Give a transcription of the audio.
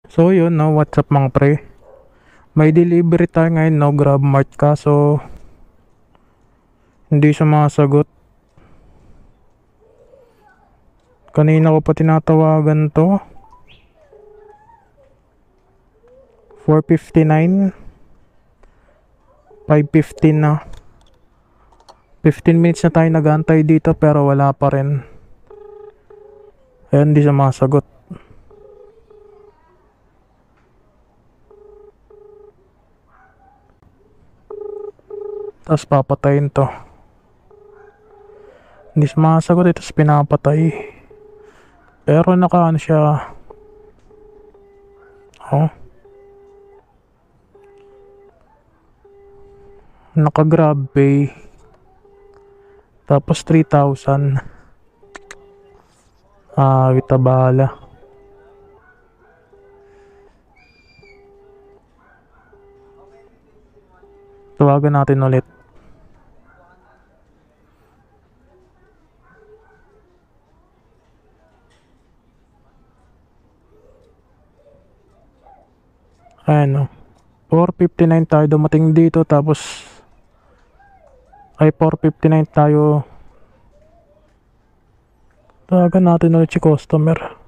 So yun no, what's up mga pre? May delivery tayo ngayon no, GrabMart kaso hindi siya makasagot. Kanina ko pa tinatawagan to. 4:59, 5:15 na. 15 minutes na tayo nag-aantay dito pero wala pa rin. Ayan, hindi siya makasagot. Tapos papatayin to. Hindi siya makasagot, tapos pinapatay. Pero naka ano siya. Oh. Naka GrabPay. Tapos 3,000. Wita bahala. Tawagan natin ulit. Ayan o. 4:59 tayo dumating dito, tapos ay 4:59 tayo. Tawagan natin ulit si customer.